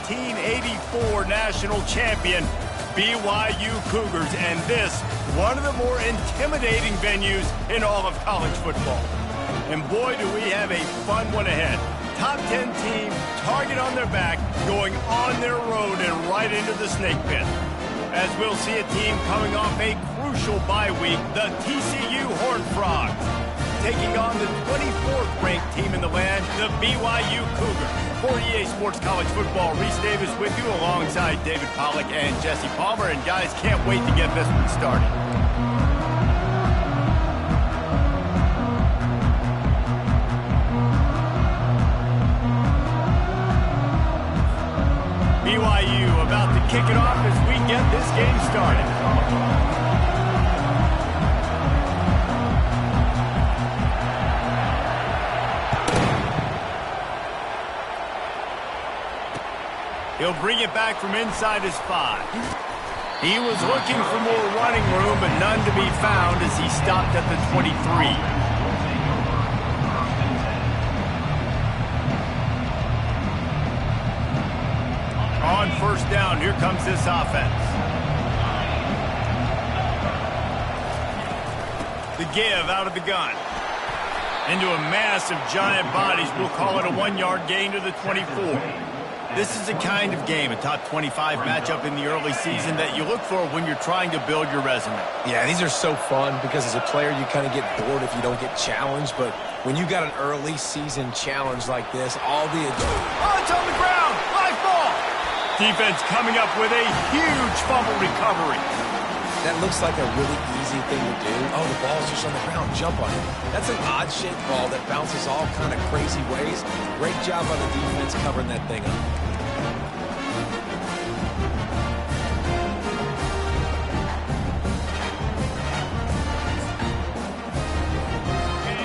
1984 national champion BYU Cougars, and this, one of the more intimidating venues in all of college football. And boy, do we have a fun one ahead. Top 10 team, target on their back, going on their road and right into the snake pit. As we'll see a team coming off a crucial bye week, the TCU Horned Frogs, taking on the 24th ranked team in the land, the BYU Cougars. For EA Sports College Football, Reese Davis with you alongside David Pollack and Jesse Palmer. And guys, can't wait to get this one started. BYU about to kick it off as we get this game started. He'll bring it back from inside his 5. He was looking for more running room, but none to be found as he stopped at the 23. On first down, here comes this offense. The give out of the gun. Into a mass of giant bodies. We'll call it a 1-yard gain to the 24. This is the kind of game, a top 25 matchup in the early season, that you look for when you're trying to build your resume. Yeah, these are so fun because as a player, you kind of get bored if you don't get challenged. But when you got an early season challenge like this, all the... Oh, it's on the ground! Live ball! Defense coming up with a huge fumble recovery. That looks like a really easy thing to do. Oh, the ball's just on the ground. Jump on it. That's an odd-shaped ball that bounces all kind of crazy ways. Great job on the defense covering that thing up.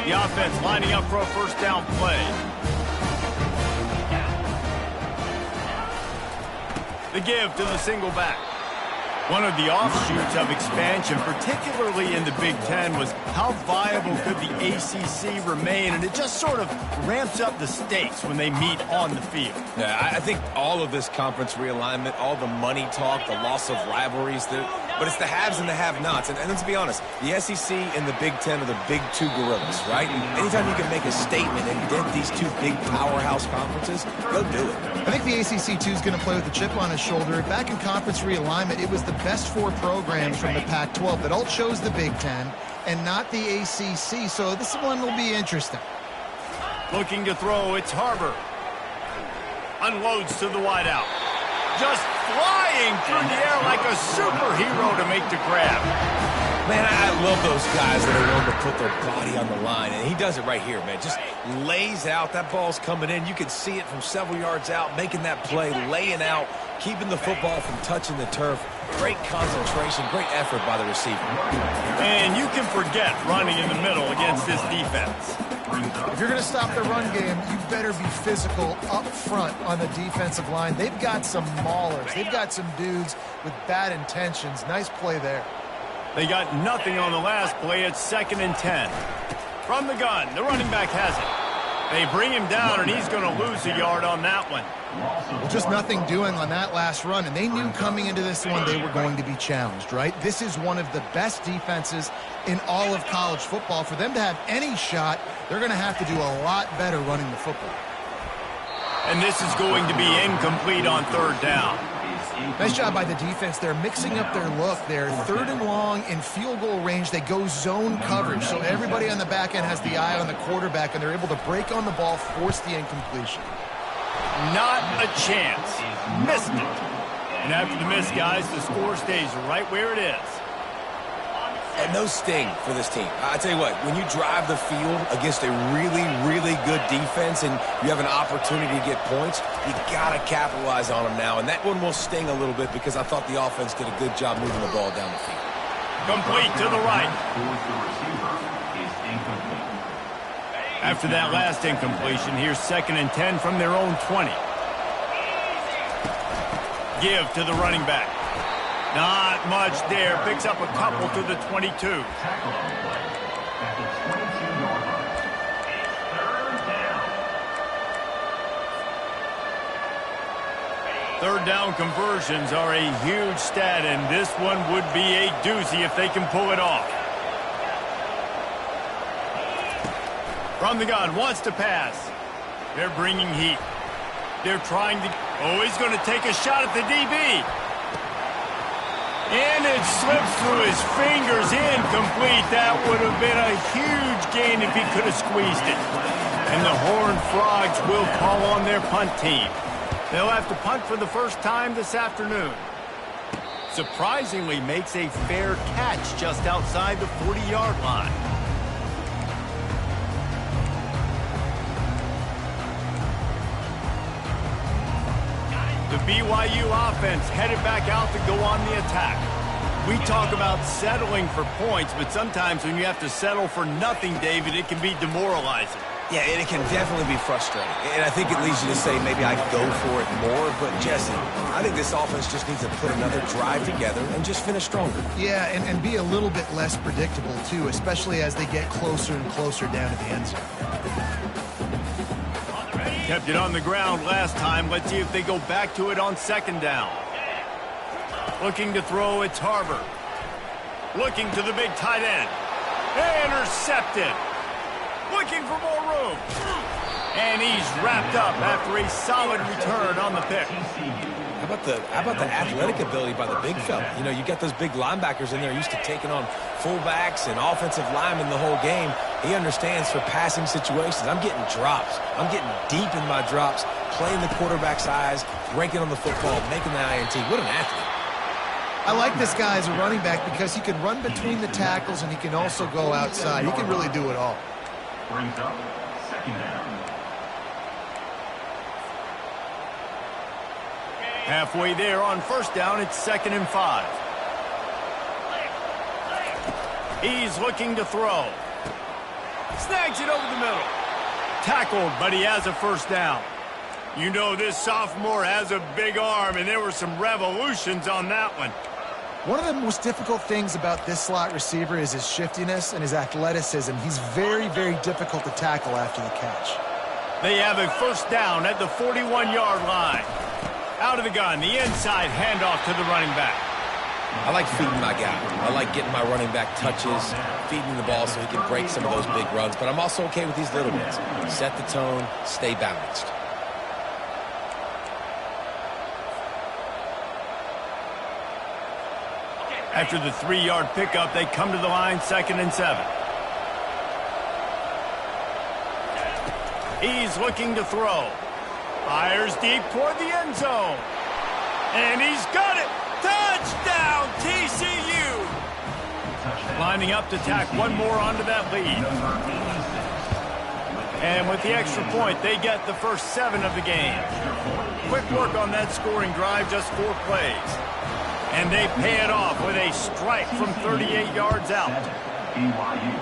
The offense lining up for a first down play. The give to the single back. One of the offshoots of expansion, particularly in the Big Ten, was how viable could the ACC remain, and it just sort of ramps up the stakes when they meet on the field. Yeah, I think all of this conference realignment, all the money talk, the loss of rivalries, but it's the haves and the have-nots. And let's be honest, the SEC and the Big Ten are the big two gorillas, right? And anytime you can make a statement and dent these two big powerhouse conferences, go do it. I think the ACC, too, is going to play with a chip on his shoulder. Back in conference realignment, it was the best 4 programs from the Pac-12 that all chose the Big Ten and not the ACC, so this one will be interesting. Looking to throw, it's Harbor. Unloads to the wideout. Just flying through the air like a superhero to make the grab. Man, I love those guys that are willing to put their body on the line, and he does it right here, man. Just lays out. That ball's coming in. You can see it from several yards out, making that play, laying out, keeping the football from touching the turf. Great concentration, great effort by the receiver. And you can forget running in the middle against this defense. If you're going to stop the run game, you better be physical up front on the defensive line. They've got some maulers. They've got some dudes with bad intentions. Nice play there. They got nothing on the last play. It's 2nd and 10. From the gun, the running back has it. They bring him down, and he's going to lose a yard on that one. Well, just nothing doing on that last run, and they knew coming into this one they were going to be challenged, right? This is one of the best defenses in all of college football. For them to have any shot, they're going to have to do a lot better running the football. And this is going to be incomplete on 3rd down. Nice job by the defense. They're mixing up their look. They're 3rd and long in field goal range. They go zone coverage, so everybody on the back end has the eye on the quarterback, and they're able to break on the ball, force the incompletion. Not a chance. Missed it. And after the miss, guys, the score stays right where it is. And no sting for this team. I tell you what, when you drive the field against a really, really good defense and you have an opportunity to get points, you got to capitalize on them now. And that one will sting a little bit because I thought the offense did a good job moving the ball down the field. Complete to the right. After that last incompletion, here's 2nd and 10 from their own 20. Give to the running back. Not much there. Picks up a couple to the 22. Third down conversions are a huge stat, and this one would be a doozy if they can pull it off. From the gun, wants to pass. They're bringing heat. They're trying to... Oh, he's going to take a shot at the DB. And it slips through his fingers, incomplete. That would have been a huge gain if he could have squeezed it. And the Horned Frogs will call on their punt team. They'll have to punt for the first time this afternoon. Surprisingly makes a fair catch just outside the 40-yard line. The BYU offense headed back out to go on the attack. We talk about settling for points, but sometimes when you have to settle for nothing, David, it can be demoralizing. Yeah, and it can definitely be frustrating. And I think it leads you to say maybe I go for it more. But, Jesse, I think this offense just needs to put another drive together and just finish stronger. Yeah, and be a little bit less predictable, too, especially as they get closer and closer down to the end zone. Kept it on the ground last time. Let's see if they go back to it on second down. Looking to throw, it's Harbor. Looking to the big tight end. Intercepted. Looking for more room. And he's wrapped up after a solid return on the pick. How about the athletic ability by the big fella? You know, you got those big linebackers in there used to taking on fullbacks and offensive linemen the whole game. He understands for passing situations. I'm getting drops. I'm getting deep in my drops, playing the quarterback's eyes, breaking on the football, making the INT. What an athlete. I like this guy as a running back because he can run between the tackles and he can also go outside. He can really do it all. Brings up second down. Halfway there on first down, it's 2nd and 5. He's looking to throw. Snags it over the middle. Tackled, but he has a first down. You know this sophomore has a big arm, and there were some revolutions on that one. One of the most difficult things about this slot receiver is his shiftiness and his athleticism. He's very, very difficult to tackle after the catch. They have a first down at the 41-yard line. Out of the gun, the inside handoff to the running back. I like feeding my guy. I like getting my running back touches, feeding the ball so he can break some of those big runs. But I'm also okay with these little ones. Set the tone, stay balanced. After the 3-yard pickup, they come to the line, 2nd and 7. He's looking to throw. Fires deep toward the end zone. And he's got it. Touchdown, TCU. Lining up to tack one more onto that lead. And with the extra point, they get the first 7 of the game. Quick work on that scoring drive, just 4 plays. And they pay it off with a strike from 38 yards out. BYU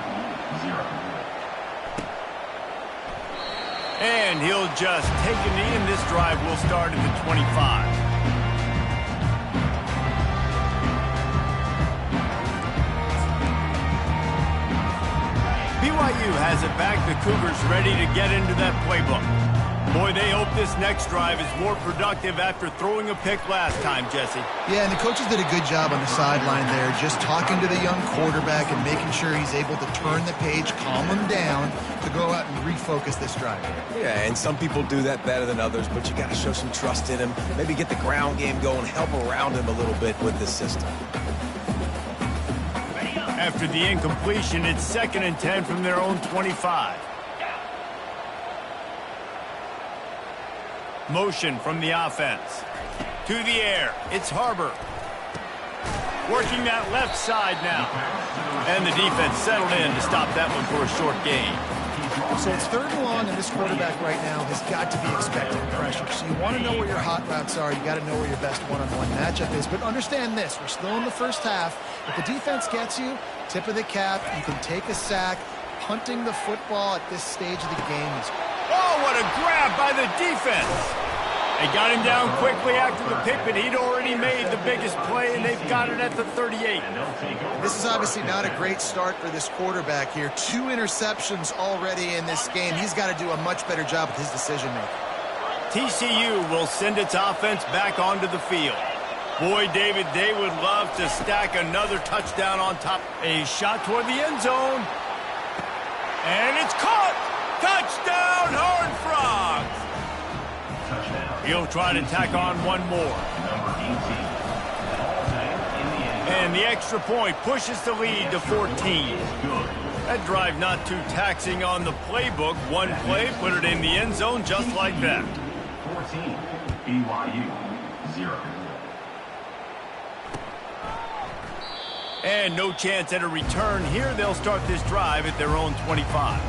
0. And he'll just take a knee, and this drive will start at the 25. BYU has it back. The Cougars ready to get into that playbook. Boy, they hope this next drive is more productive after throwing a pick last time, Jesse. Yeah, and the coaches did a good job on the sideline there, just talking to the young quarterback and making sure he's able to turn the page, calm him down, to go out and refocus this drive. Yeah, and some people do that better than others, but you got to show some trust in him. Maybe get the ground game going, help around him a little bit with this system. After the incompletion, it's 2nd and 10 from their own 25. Motion from the offense. To the air. It's Harbor. Working that left side now. And the defense settled in to stop that one for a short gain. So it's 3rd and long, and this quarterback right now has got to be expecting pressure. So you want to know where your hot routes are. You got to know where your best one-on-one matchup is. But understand this, we're still in the first half. If the defense gets you, tip of the cap, you can take a sack. Punting the football at this stage of the game is... Oh, what a grab by the defense. They got him down quickly after the pick, but he'd already made the biggest play, and they've got it at the 38. This is obviously not a great start for this quarterback here. 2 interceptions already in this game. He's got to do a much better job with his decision-making. TCU will send its offense back onto the field. Boy, David, they would love to stack another touchdown on top. A shot toward the end zone. And it's caught! Touchdown, Horned Frogs! Touchdown. He'll try to tack on one more. Number 18. And the extra point pushes the lead to 14. That drive not too taxing on the playbook. One play, put it in the end zone just like that. 14. BYU 0. And no chance at a return here. They'll start this drive at their own 25.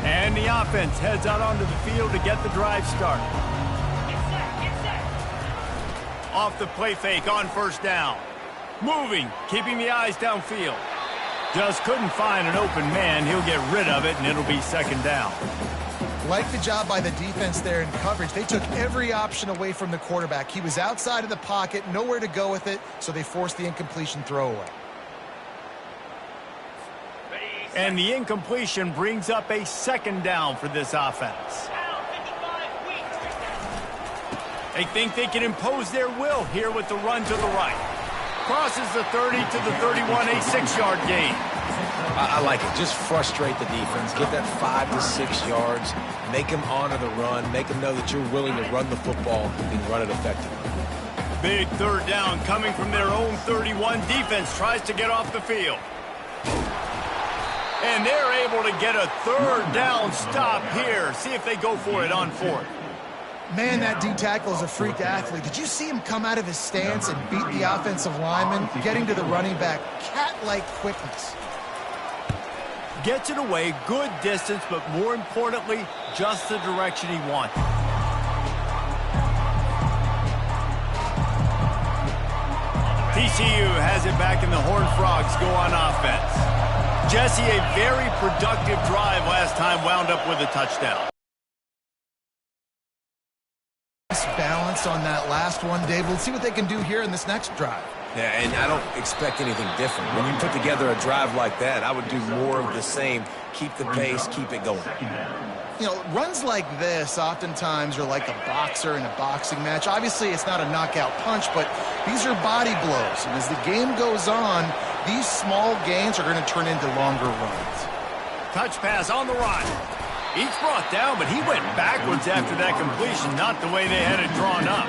And the offense heads out onto the field to get the drive started. Off the play fake on first down. Moving, keeping the eyes downfield. Just couldn't find an open man. He'll get rid of it, and it'll be second down. Like the job by the defense there in coverage. They took every option away from the quarterback. He was outside of the pocket, nowhere to go with it, so they forced the incompletion throwaway. And the incompletion brings up a second down for this offense. They think they can impose their will here with the run to the right. Crosses the 30 to the 31, a 6-yard gain. I like it. Just frustrate the defense. Get that 5 to 6 yards. Make them honor the run. Make them know that you're willing to run the football and run it effectively. Big third down coming from their own 31. Defense tries to get off the field. And they're able to get a third down stop here. See if they go for it on fourth. Man, that D-tackle is a freak athlete. Did you see him come out of his stance and beat the offensive lineman, getting to the running back? Cat-like quickness. Gets it away, good distance, but more importantly, just the direction he wanted. TCU has it back and the Horned Frogs go on offense. Jesse, a very productive drive last time, wound up with a touchdown. Balance on that last one, Dave. We'll see what they can do here in this next drive. Yeah, and I don't expect anything different. When you put together a drive like that, I would do more of the same. Keep the pace, keep it going. You know, runs like this oftentimes are like a boxer in a boxing match. Obviously, it's not a knockout punch, but these are body blows. And as the game goes on, these small gains are going to turn into longer runs. Touch pass on the run. He's brought down, but he went backwards after that completion, not the way they had it drawn up.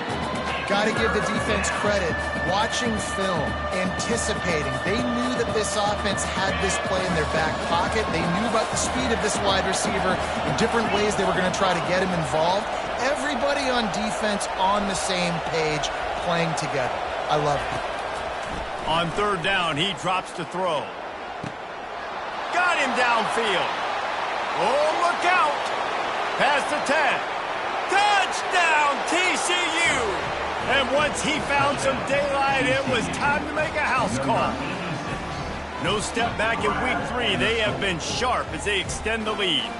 Got to give the defense credit. Watching film, anticipating. They knew that this offense had this play in their back pocket. They knew about the speed of this wide receiver, the different ways they were going to try to get him involved. Everybody on defense on the same page, playing together. I love it. On third down, he drops to throw. Got him downfield. Oh, look out! Past the 10. Touchdown, TCU! And once he found some daylight, it was time to make a house call. No step back in week 3. They have been sharp as they extend the lead.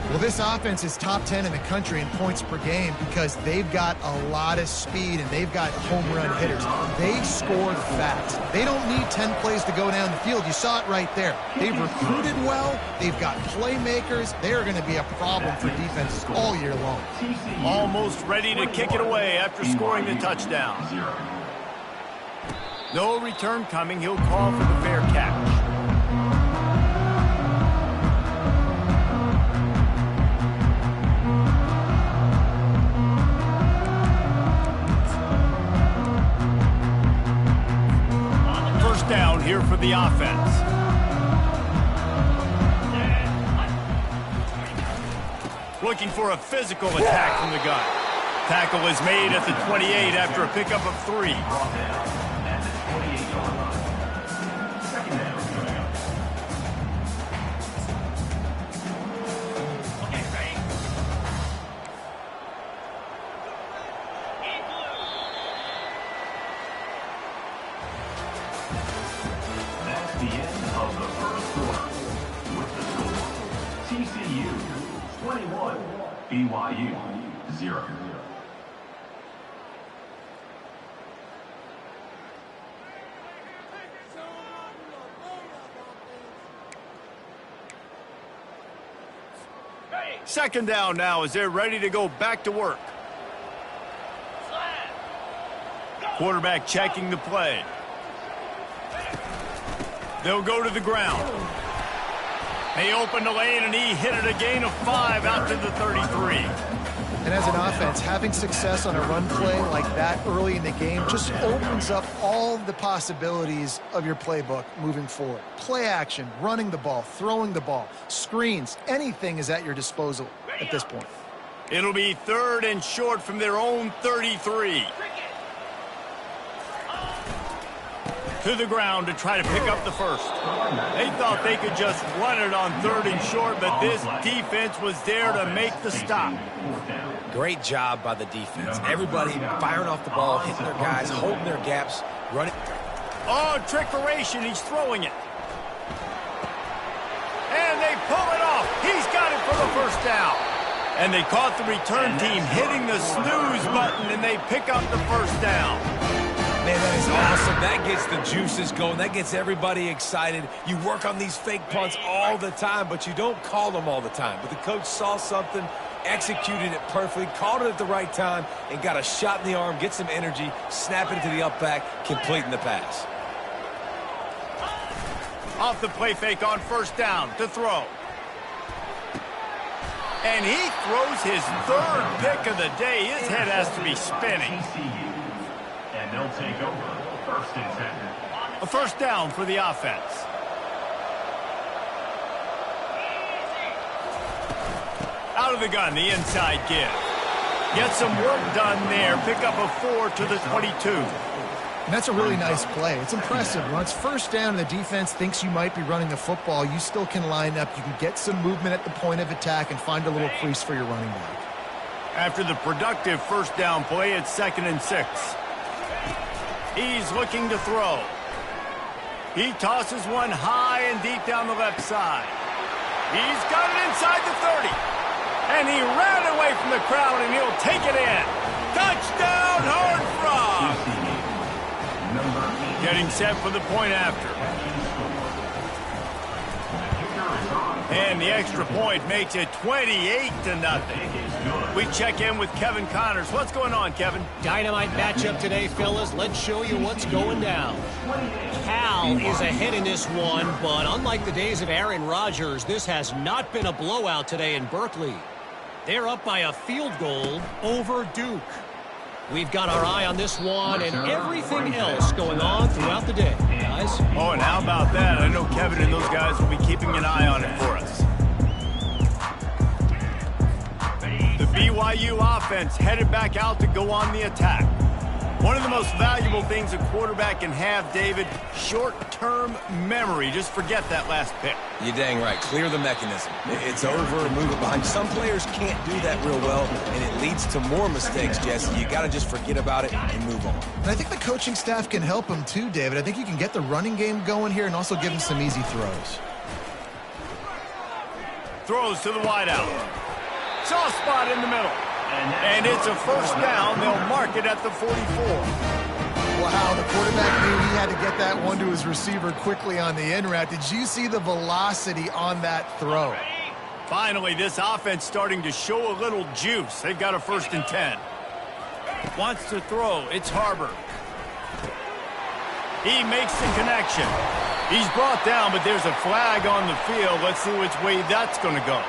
Well, this offense is top 10 in the country in points per game because they've got a lot of speed and they've got home run hitters. They score fast. They don't need 10 plays to go down the field. You saw it right there. They've recruited well. They've got playmakers. They're going to be a problem for defenses all year long. Almost ready to kick it away after scoring the touchdown. No return coming. He'll call for the fair catch. Down here for the offense. Looking for a physical attack from the gun. Tackle is made at the 28 after a pickup of 3. The end of the first quarter with the score TCU 21, BYU 0. Second down now as they're ready to go back to work. Quarterback checking the play. They'll go to the ground. They open the lane, and he hit it a gain of 5 out to the 33. And as an offense, having success on a run play like that early in the game just opens up all the possibilities of your playbook moving forward. Play action, running the ball, throwing the ball, screens, anything is at your disposal at this point. It'll be 3rd and short from their own 33. To the ground to try to pick up the first. They thought they could just run it on 3rd and short, but this defense was there to make the stop. Great job by the defense. Everybody firing off the ball, hitting their guys, holding their gaps, running. Oh, trickeration. He's throwing it. And they pull it off. He's got it for the first down. And they caught the return team hitting the snooze button, and they pick up the first down. Man, that is awesome. That gets the juices going. That gets everybody excited. You work on these fake punts all the time, but you don't call them all the time. But the coach saw something, executed it perfectly, called it at the right time, and got a shot in the arm, get some energy, snap it to the up back, completing the pass. Off the play fake on first down to throw. And he throws his 3rd pick of the day. His head has to be spinning. And they'll take over 1st and 10. A first down for the offense. Out of the gun, the inside give. Get some work done there. Pick up a 4 to the 22. And that's a really nice play. It's impressive. When it's first down and the defense thinks you might be running the football, you still can line up. You can get some movement at the point of attack and find a little crease for your running back. After the productive first down play, it's 2nd and 6. He's looking to throw. He tosses one high and deep down the left side. He's got it inside the 30. And he ran away from the crowd, and he'll take it in. Touchdown, Hard Frog! Getting set for the point after. And the extra point makes it 28-0. We check in with Kevin Connors. What's going on, Kevin? Dynamite matchup today, fellas. Let's show you what's going down. Cal is ahead in this one, but unlike the days of Aaron Rodgers, this has not been a blowout today in Berkeley. They're up by a field goal over Duke. We've got our eye on this one and everything else going on throughout the day, guys. Oh, and how about that? I know Kevin and those guys will be keeping an eye on it for us. The BYU offense headed back out to go on the attack. One of the most valuable things a quarterback can have, David, short-term memory. Just forget that last pick. You're dang right. Clear the mechanism. It's over, move it behind. Some players can't do that real well, and it leads to more mistakes, Jesse. You got to just forget about it and move on. And I think the coaching staff can help him too, David. I think you can get the running game going here and also give him some easy throws. Throws to the wideout. Soft spot in the middle. And it's a first down. They'll mark it at the 44. Wow, the quarterback knew he had to get that one to his receiver quickly on the in route. Did you see the velocity on that throw? Finally, this offense starting to show a little juice. They've got a 1st and 10. Wants to throw. It's Harbor. He makes the connection. He's brought down, but there's a flag on the field. Let's see which way that's going to go.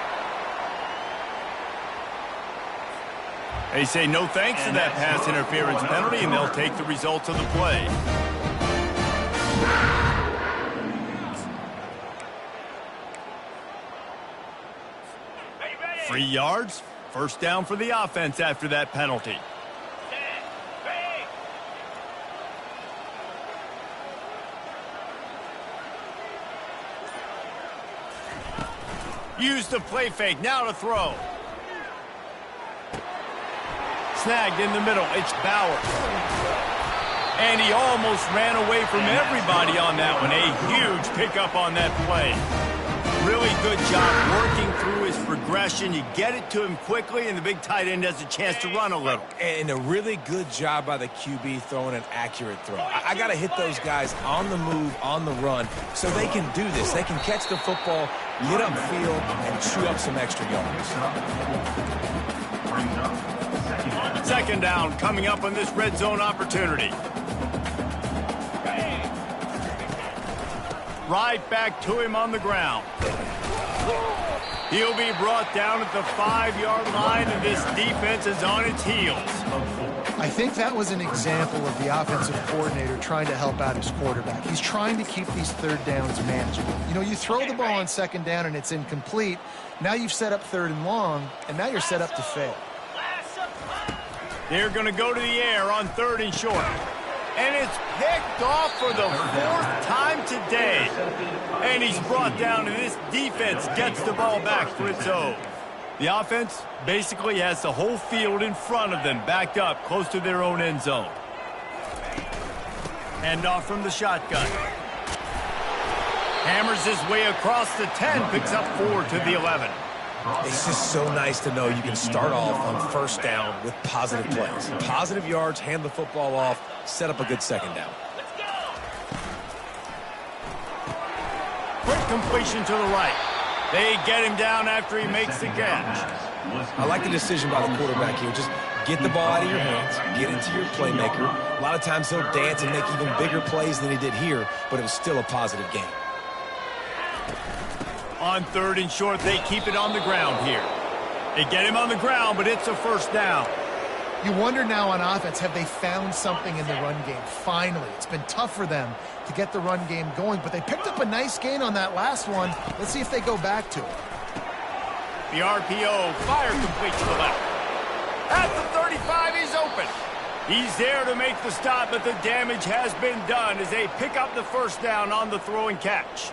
They say no thanks to that pass interference penalty, and they'll take the results of the play. Free yards, first down for the offense after that penalty. Use the play fake, now to throw. Snagged in the middle, it's Bauer. And he almost ran away from everybody on that one. A huge pickup on that play. Really good job working through his progression. You get it to him quickly, and the big tight end has a chance to run a little. And a really good job by the QB throwing an accurate throw. I got to hit those guys on the move, on the run, so they can do this. They can catch the football, get upfield, and chew up some extra yards. Second down coming up on this red zone opportunity. Right back to him on the ground. He'll be brought down at the 5-yard line, and this defense is on its heels. I think that was an example of the offensive coordinator trying to help out his quarterback. He's trying to keep these third downs manageable. You know, you throw the ball on second down and it's incomplete. Now you've set up third and long, and now you're set up to fail. They're going to go to the air on third and short. And it's picked off for the 4th time today. And he's brought down, and this defense gets the ball back for its own. The offense basically has the whole field in front of them, backed up close to their own end zone. Hand off from the shotgun. Hammers his way across the 10, picks up 4 to the 11. It's just so nice to know you can start off on first down with positive plays. Positive yards, hand the football off, set up a good second down. Quick completion to the right. They get him down after he makes the catch. I like the decision by the quarterback here. Just get the ball out of your hands, get into your playmaker. A lot of times he'll dance and make even bigger plays than he did here, but it was still a positive game. On third and short, they keep it on the ground here. They get him on the ground, but it's a first down. You wonder now on offense, have they found something in the run game? Finally, it's been tough for them to get the run game going, but they picked up a nice gain on that last one. Let's see if they go back to it. The RPO, fire complete to the left. At the 35, he's open. He's there to make the stop, but the damage has been done as they pick up the first down on the throw and catch.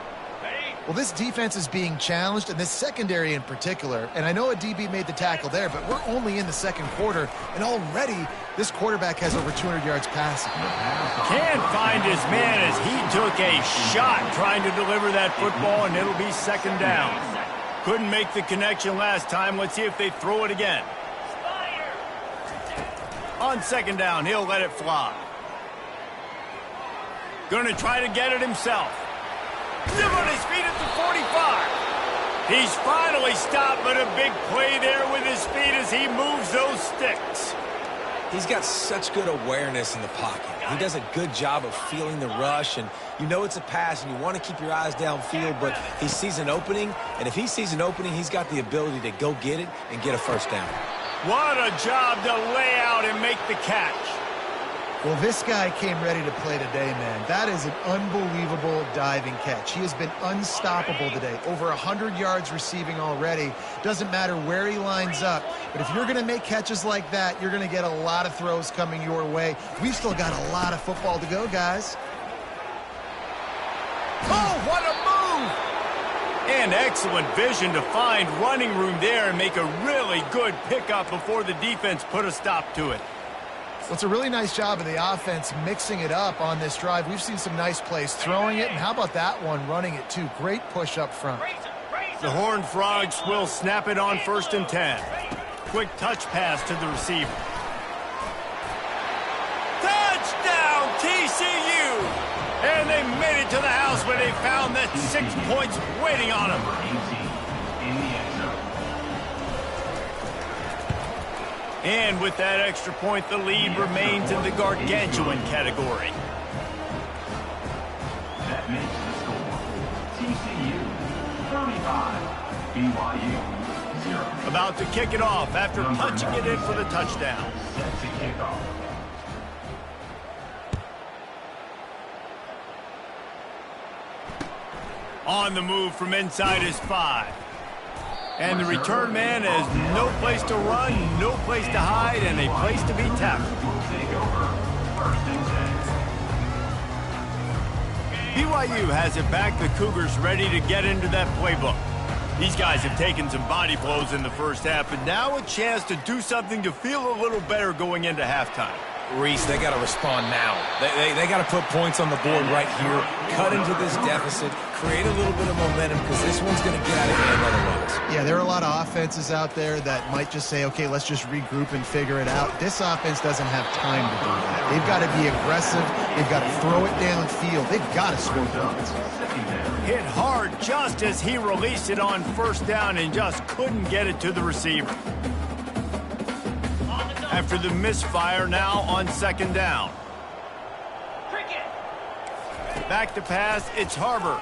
Well, this defense is being challenged, and this secondary in particular. And I know a DB made the tackle there, but we're only in the second quarter, and already this quarterback has over 200 yards passing. Can't find his man as he took a shot trying to deliver that football, and it'll be second down. Couldn't make the connection last time. Let's see if they throw it again. On second down, he'll let it fly. Going to try to get it himself. Still on his feet at the 45. He's finally stopped, but a big play there with his feet as he moves those sticks. He's got such good awareness in the pocket. He does a good job of feeling the rush, and you know it's a pass, and you want to keep your eyes downfield, but he sees an opening, and if he sees an opening, he's got the ability to go get it and get a first down. What a job to lay out and make the catch. Well, this guy came ready to play today, man. That is an unbelievable diving catch. He has been unstoppable today. Over 100 yards receiving already. Doesn't matter where he lines up. But if you're going to make catches like that, you're going to get a lot of throws coming your way. We've still got a lot of football to go, guys. Oh, what a move! And excellent vision to find running room there and make a really good pickup before the defense put a stop to it. Well, it's a really nice job of the offense mixing it up on this drive. We've seen some nice plays throwing it, and how about that one running it too? Great push up front. The Horned Frogs will snap it on 1st and 10. Quick touch pass to the receiver. Touchdown, TCU! And they made it to the house where they found that 6 points waiting on them. And with that extra point, the lead remains in the gargantuan category. That makes the score TCU 35, BYU 0. About to kick it off after punching it in for the touchdown. Set to kick off. On the move from inside his 5. And the return man has no place to run, no place to hide, and a place to be tackled. BYU has it back. The Cougars ready to get into that playbook. These guys have taken some body blows in the first half, but now a chance to do something to feel a little better going into halftime. Reese, they got to respond now. They got to put points on the board right here, cut into this deficit, create a little bit of momentum because this one's going to get out of hand otherwise. Yeah, there are a lot of offenses out there that might just say, okay, let's just regroup and figure it out. This offense doesn't have time to do that. They've got to be aggressive. They've got to throw it downfield. They've got to score points. Hit hard just as he released it on first down and just couldn't get it to the receiver. After the misfire, now on second down. Back to pass, it's Harbor.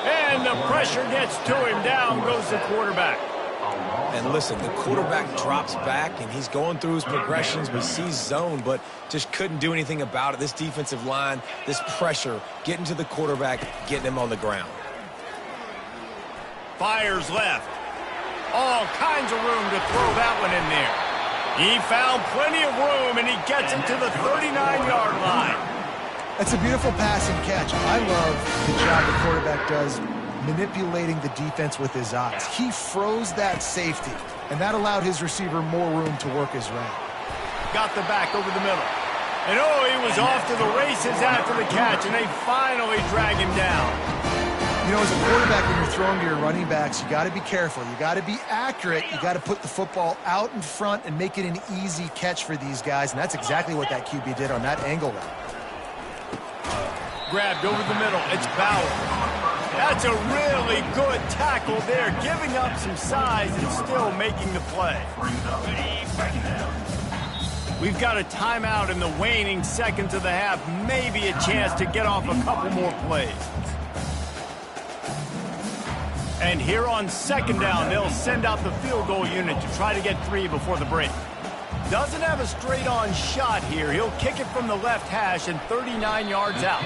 And the pressure gets to him. Down goes the quarterback. And listen, the quarterback drops back, and he's going through his progressions. We see zone, but just couldn't do anything about it. This defensive line, this pressure, getting to the quarterback, getting him on the ground. Fires left. All kinds of room to throw that one in there. He found plenty of room, and he gets him to the 39-yard line. That's a beautiful pass and catch. I love the job the quarterback does manipulating the defense with his eyes. He froze that safety, and that allowed his receiver more room to work his route. Got the back over the middle. And oh, he was off to the races after the catch, and they finally drag him down. You know, as a quarterback, when you're throwing to your running backs, you got to be careful. You got to be accurate. You got to put the football out in front and make it an easy catch for these guys, and that's exactly what that QB did on that angle route. Grabbed over the middle. It's Bauer. That's a really good tackle there, giving up some size and still making the play. We've got a timeout in the waning seconds of the half. Maybe a chance to get off a couple more plays. And here on second down, they'll send out the field goal unit to try to get 3 before the break. Doesn't have a straight-on shot here. He'll kick it from the left hash and 39 yards out.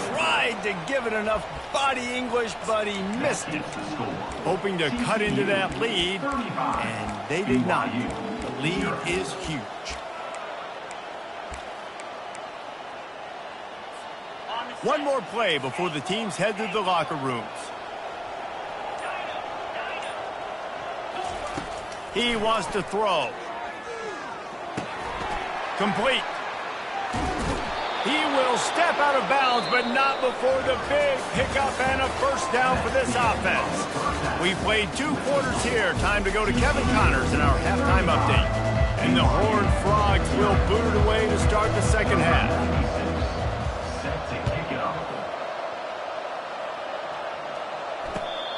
Tried to give it enough body English, but he missed it. Hoping to cut into that lead, and they did not. The lead is huge. One more play before the teams head to the locker rooms. He wants to throw. Complete. He will step out of bounds, but not before the big pickup and a first down for this offense. We played 2 quarters here. Time to go to Kevin Connors in our halftime update. And the Horned Frogs will boot it away to start the second half.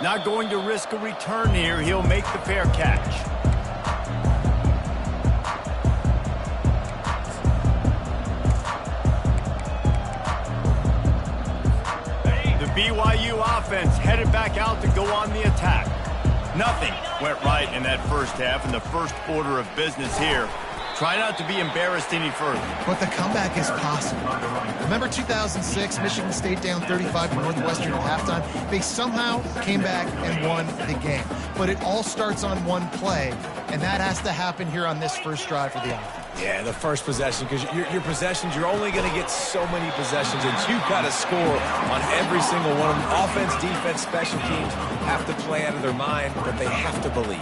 Not going to risk a return here. He'll make the fair catch. BYU offense headed back out to go on the attack. Nothing went right in that first half in the first order of business here. Try not to be embarrassed any further. But the comeback is possible. Remember 2006, Michigan State down 35 to Northwestern at halftime? They somehow came back and won the game. But it all starts on one play, and that has to happen here on this first drive for the offense. Yeah, the first possession, because your possessions, you're only going to get so many possessions, and you've got to score on every single one of them. Offense, defense, special teams have to play out of their mind, but they have to believe.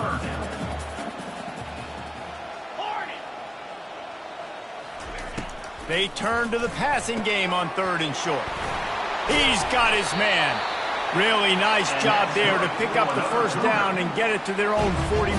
They turn to the passing game on 3rd and short. He's got his man. Really nice job there to pick up the first down and get it to their own 41.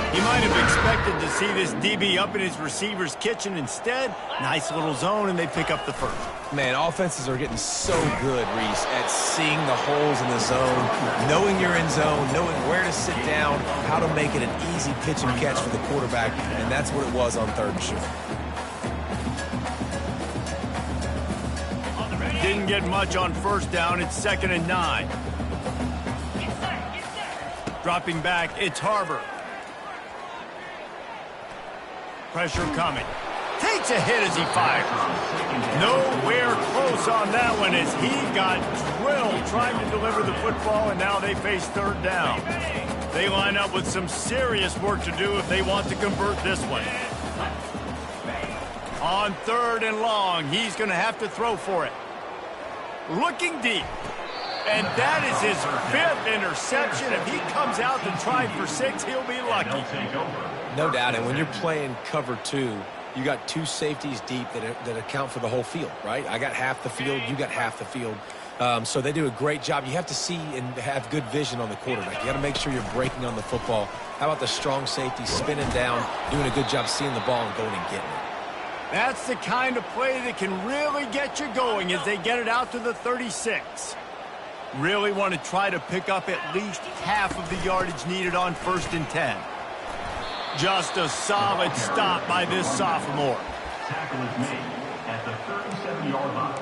He might have expected to see this DB up in his receiver's kitchen. Instead, nice little zone, and they pick up the first. Man, offenses are getting so good, Reese, at seeing the holes in the zone, knowing you're in zone, knowing where to sit down, how to make it an easy pitch and catch for the quarterback, and that's what it was on 3rd and short. Didn't get much on first down. It's 2nd and 9. Dropping back, it's Harbor. Pressure coming. Takes a hit as he fires. Nowhere close on that one as he got drilled trying to deliver the football, and now they face 3rd down. They line up with some serious work to do if they want to convert this one. On 3rd and long, he's going to have to throw for it. Looking deep. And that is his 5th interception. If he comes out to try for 6, he'll be lucky. No doubt, and when you're playing cover 2, you got 2 safeties deep that account for the whole field, right? I got half the field, you got half the field. So they do a great job. You have to see and have good vision on the quarterback. You got to make sure you're breaking on the football. How about the strong safety spinning down, doing a good job seeing the ball and going and getting it. That's the kind of play that can really get you going as they get it out to the 36. Really want to try to pick up at least half of the yardage needed on 1st and 10. Just a solid stop by this sophomore. Tackle is made at the 37-yard line.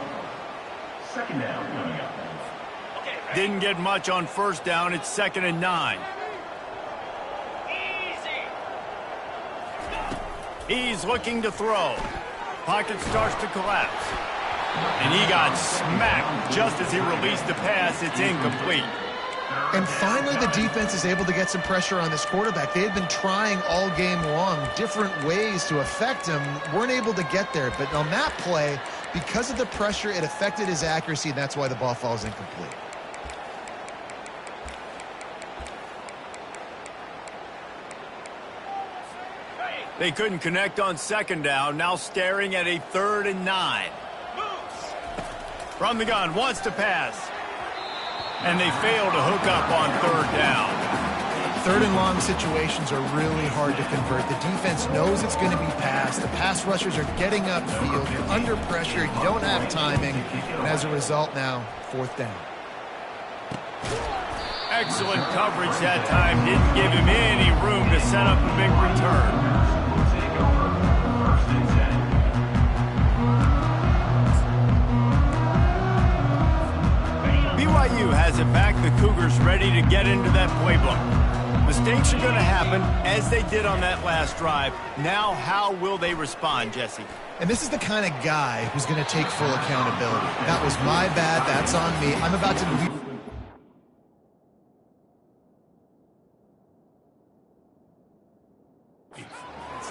Second down coming up. Didn't get much on 1st down. It's 2nd and 9. He's looking to throw. Pocket starts to collapse. And he got smacked just as he released the pass. It's incomplete. And finally, the defense is able to get some pressure on this quarterback. They had been trying all game long different ways to affect him. Weren't able to get there. But on that play, because of the pressure, it affected his accuracy, and that's why the ball falls incomplete. They couldn't connect on 2nd down. Now staring at a 3rd and 9. From the gun, wants to pass. And they fail to hook up on 3rd down. 3rd and long situations are really hard to convert. The defense knows it's going to be passed. The pass rushers are getting upfield. You're under pressure. You don't have timing. And as a result now, 4th down. Excellent coverage that time. Didn't give him any room to set up a big return. BYU has it back. The Cougars ready to get into that playbook. Mistakes are going to happen, as they did on that last drive. Now, how will they respond, Jesse? And this is the kind of guy who's going to take full accountability. That was my bad. That's on me. I'm about to...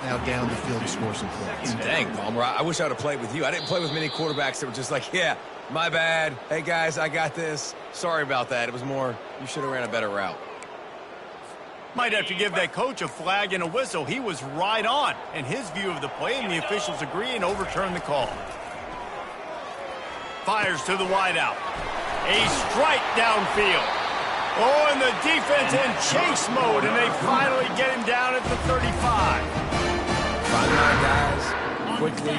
now down the field to score some points. Dang, Palmer, I wish I would have played with you. I didn't play with many quarterbacks that were just like, yeah, my bad. Hey, guys, I got this. Sorry about that. It was more, you should have ran a better route. Might have to give that coach a flag and a whistle. He was right on in his view of the play, and the officials agree and overturn the call. Fires to the wideout. A strike downfield. Oh, and the defense in chase mode, and they finally get him down at the 35. Find my guys quickly,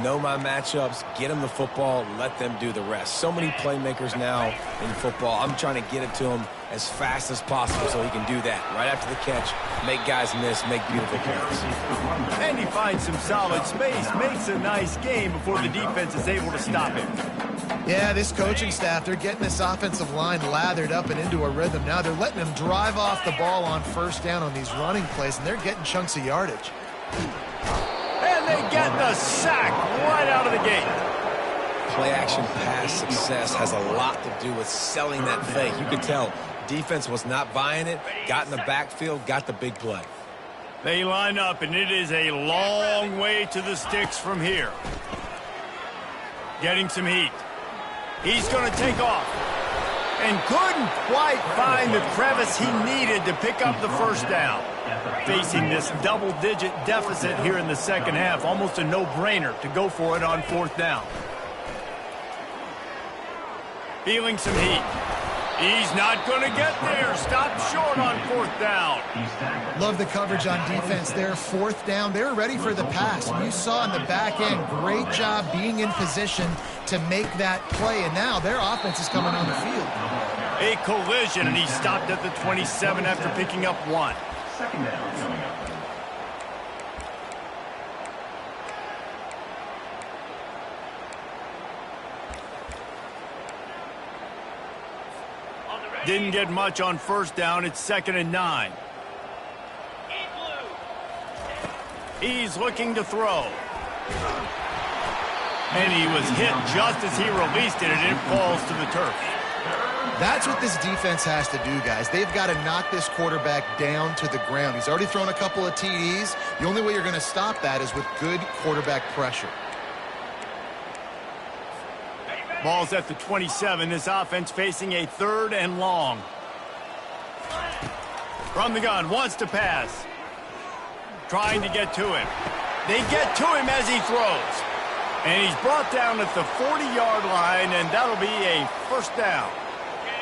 know my matchups, get them the football, let them do the rest. So many playmakers now in football. I'm trying to get it to him as fast as possible so he can do that. Right after the catch, make guys miss, make beautiful plays. And he finds some solid space, makes a nice game before the defense is able to stop him. Yeah, this coaching staff, they're getting this offensive line lathered up and into a rhythm. Now they're letting them drive off the ball on 1st down on these running plays, and they're getting chunks of yardage. And they get the sack right out of the gate. Play-action pass success has a lot to do with selling that fake. You could tell defense was not buying it, got in the backfield, got the big play. They line up, and it is a long way to the sticks from here. Getting some heat. He's going to take off. And couldn't quite find the crevice he needed to pick up the 1st down. Facing this double-digit deficit here in the 2nd half, almost a no-brainer to go for it on 4th down. Feeling some heat. He's not going to get there. Stopped short on 4th down. Love the coverage on defense there. 4th down. They were ready for the pass. And you saw in the back end, great job being in position to make that play. And now their offense is coming on the field. A collision, and he stopped at the 27 after picking up 1. Second down coming up. Didn't get much on 1st down. It's 2nd and 9. He's looking to throw. And he was hit just as he released it, and it falls to the turf. That's what this defense has to do, guys. They've got to knock this quarterback down to the ground. He's already thrown a couple of TDs. The only way you're going to stop that is with good quarterback pressure. Ball's at the 27. This offense facing a 3rd and long. From the gun, wants to pass. Trying to get to him. They get to him as he throws. And he's brought down at the 40-yard line, and that'll be a first down.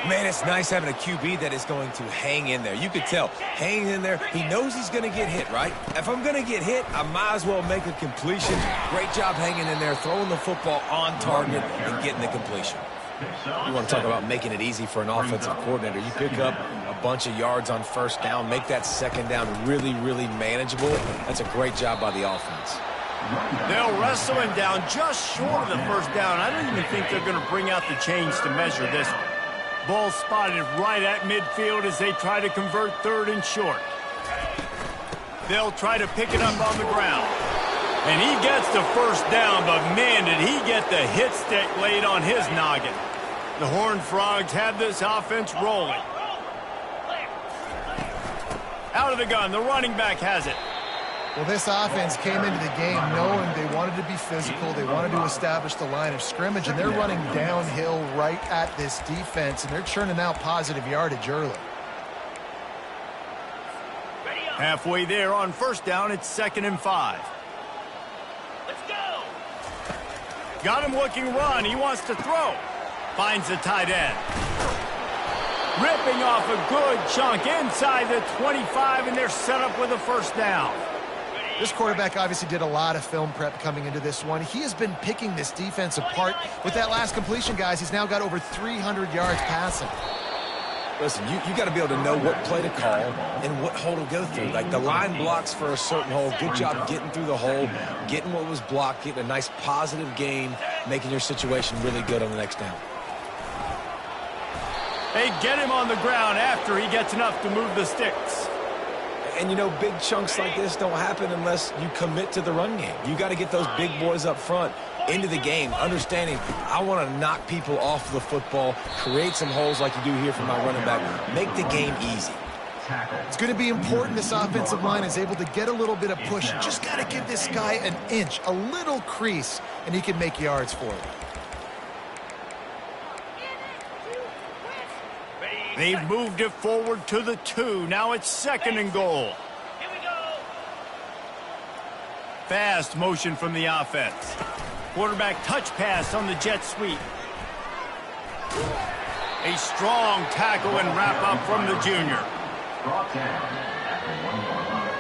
Man, it's nice having a QB that is going to hang in there. You could tell, hanging in there, he knows he's going to get hit, right? If I'm going to get hit, I might as well make a completion. Great job hanging in there, throwing the football on target and getting the completion. You want to talk about making it easy for an offensive coordinator. You pick up a bunch of yards on first down, make that second down really, really manageable. That's a great job by the offense. They'll wrestle him down just short of the first down. I don't even think they're going to bring out the chains to measure this one. Ball spotted right at midfield as they try to convert third and short. They'll try to pick it up on the ground. And he gets the first down, but man, did he get the hit stick laid on his noggin. The Horned Frogs have this offense rolling. Out of the gun, the running back has it. Well, this offense came into the game knowing they wanted to be physical. They wanted to establish the line of scrimmage, and they're running downhill right at this defense, and they're churning out positive yardage early. Halfway there on first down, it's 2nd and 5. Let's go. Got him looking run. He wants to throw. Finds the tight end. Ripping off a good chunk inside the 25, and they're set up with a first down. This quarterback obviously did a lot of film prep coming into this one. He has been picking this defense apart. With that last completion, guys, he's now got over 300 yards passing. Listen, you got to be able to know what play to call and what hole to go through. Like the line blocks for a certain hole. Good job getting through the hole, getting what was blocked, getting a nice positive game, making your situation really good on the next down. They get him on the ground after he gets enough to move the sticks. And, you know, big chunks like this don't happen unless you commit to the run game. You got to get those big boys up front into the game, understanding I want to knock people off the football, create some holes like you do here for my running back, make the game easy. It's going to be important this offensive line is able to get a little bit of push. You just got to give this guy an inch, a little crease, and he can make yards for it. They've moved it forward to the 2. Now it's 2nd and goal. Here we go. Fast motion from the offense. Quarterback touch pass on the jet sweep. A strong tackle and wrap up from the junior. Brought down at the 1-yard line.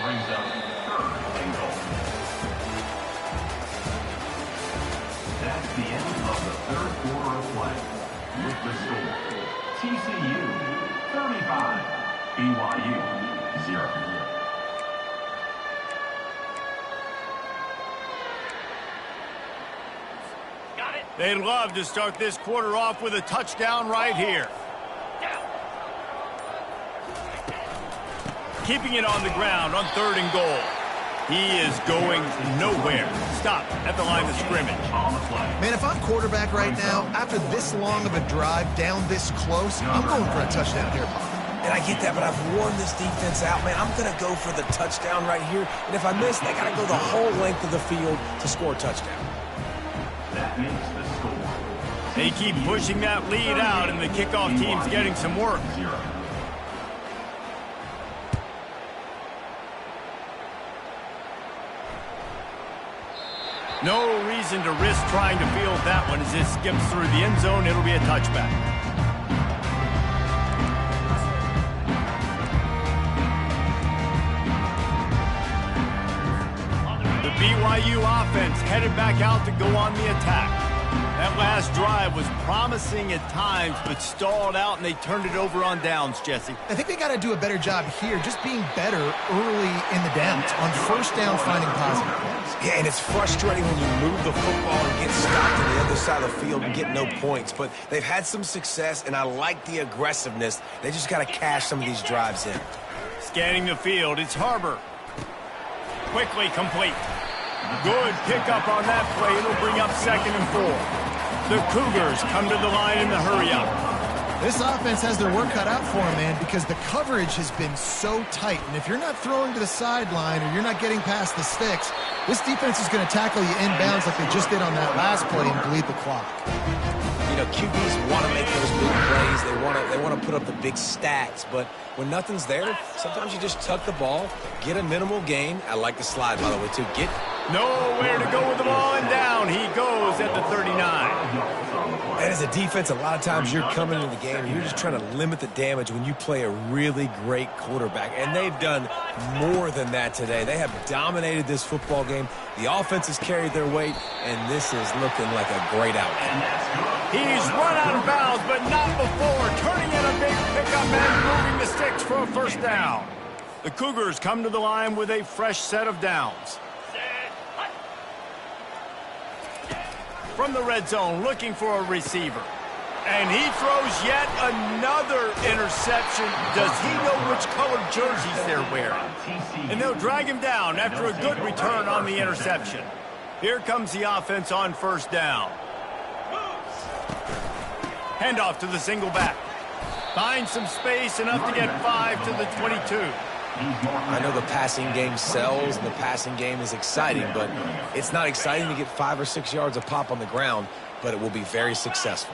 Brings up 3rd and goal. That's the end of the 3rd quarter of play. With the score, TCU 35, BYU 0. Got it. They'd love to start this quarter off with a touchdown right here. Down. Keeping it on the ground on 3rd and goal. He is going nowhere. Stop at the line of scrimmage. On the play. Man, if I'm quarterback right now, after this long of a drive down this close, I'm going for a touchdown here, Bob. And I get that, but I've worn this defense out, man. I'm going to go for the touchdown right here. And if I miss, they got to go the whole length of the field to score a touchdown. That makes the score. They keep pushing that lead out, and the kickoff team's getting some work. 0. No reason to risk trying to field that one as it skips through the end zone. It'll be a touchback. The BYU offense headed back out to go on the attack. That last drive was promising at times, but stalled out, and they turned it over on downs, Jesse. I think they got to do a better job here, just being better early in the downs, on first down finding positive points. Yeah, and it's frustrating when you move the football and get stopped on the other side of the field and get no points. But they've had some success, and I like the aggressiveness. They just got to cash some of these drives in. Scanning the field, it's Harbor. Quickly complete. Good pickup on that play. It'll bring up 2nd and 4. The Cougars come to the line in the hurry-up. This offense has their work cut out for them, man, because the coverage has been so tight. And if you're not throwing to the sideline or you're not getting past the sticks, this defense is going to tackle you inbounds like they just did on that last play and bleed the clock. You know, QBs want to make those big plays. They want to put up the big stats. But when nothing's there, sometimes you just tuck the ball, get a minimal gain. I like the slide, by the way, too. Get Nowhere to go with the ball, and down he goes at the 39. And as a defense, a lot of times you're coming into the game and you're just trying to limit the damage when you play a really great quarterback. And they've done more than that today. They have dominated this football game. The offense has carried their weight, and this is looking like a great outcome. He's run out of bounds, but not before. Turning in a big pickup and moving the sticks for a first down. The Cougars come to the line with a fresh set of downs. From the red zone, looking for a receiver. And he throws yet another interception. Does he know which colored jerseys they're wearing? And they'll drag him down after a good return on the interception. Here comes the offense on first down. Handoff to the single back. Finds some space, enough to get 5 to the 22. I know the passing game sells and the passing game is exciting, but it's not exciting to get 5 or 6 yards a pop on the ground, but it will be very successful.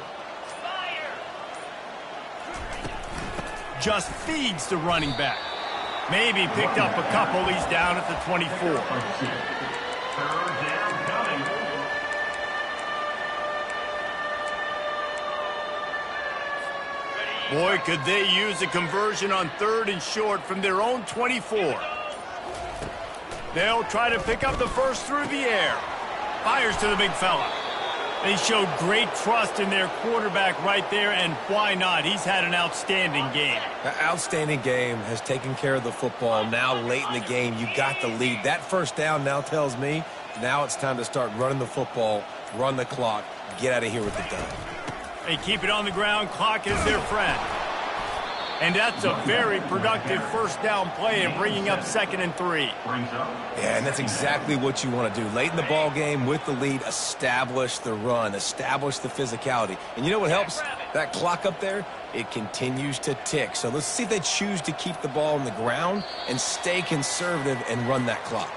Just feeds the running back. Maybe picked up a couple. He's down at the 24. Boy, could they use a conversion on 3rd and short from their own 24. They'll try to pick up the first through the air. Fires to the big fella. They showed great trust in their quarterback right there, and why not? He's had an outstanding game. The outstanding game has taken care of the football. Now late in the game, you got the lead. That first down now tells me now it's time to start running the football, run the clock, get out of here with the dub. They keep it on the ground. Clock is their friend. And that's a very productive first down play and bringing up 2nd and 3. Yeah, and that's exactly what you want to do. Late in the ball game with the lead, establish the run, establish the physicality. And you know what helps? That clock up there, it continues to tick. So let's see if they choose to keep the ball on the ground and stay conservative and run that clock.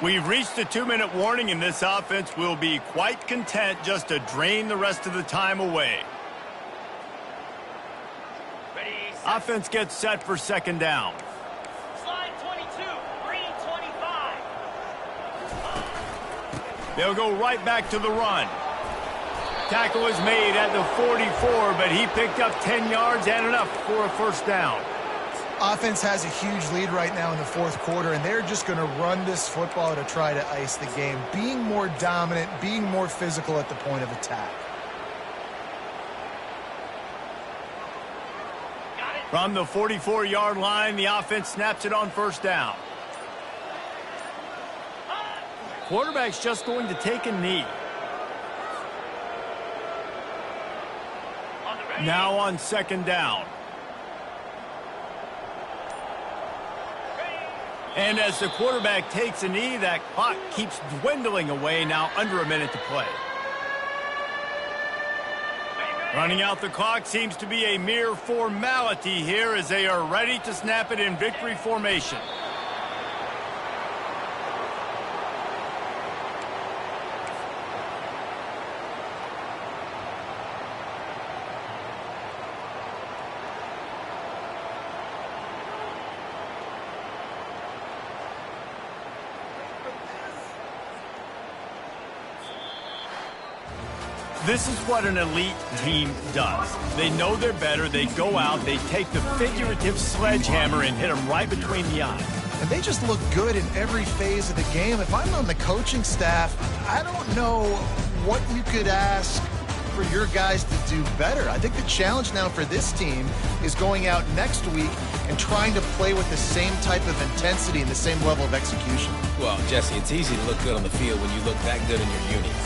We've reached the 2-minute warning, and this offense will be quite content just to drain the rest of the time away. Offense gets set for 2nd down. Slide 22, green 25. They'll go right back to the run. Tackle is made at the 44, but he picked up 10 yards and enough for a first down. Offense has a huge lead right now in the 4th quarter, and they're just going to run this football to try to ice the game, being more dominant, being more physical at the point of attack. From the 44-yard line, the offense snaps it on first down. Quarterback's just going to take a knee. Now on 2nd down. And as the quarterback takes a knee, that clock keeps dwindling away, now under a minute to play. Running out the clock seems to be a mere formality here as they are ready to snap it in victory formation. This is what an elite team does. They know they're better. They go out. They take the figurative sledgehammer and hit them right between the eyes. And they just look good in every phase of the game. If I'm on the coaching staff, I don't know what you could ask for your guys to do better. I think the challenge now for this team is going out next week and trying to play with the same type of intensity and the same level of execution. Well, Jesse, it's easy to look good on the field when you look that good in your unit.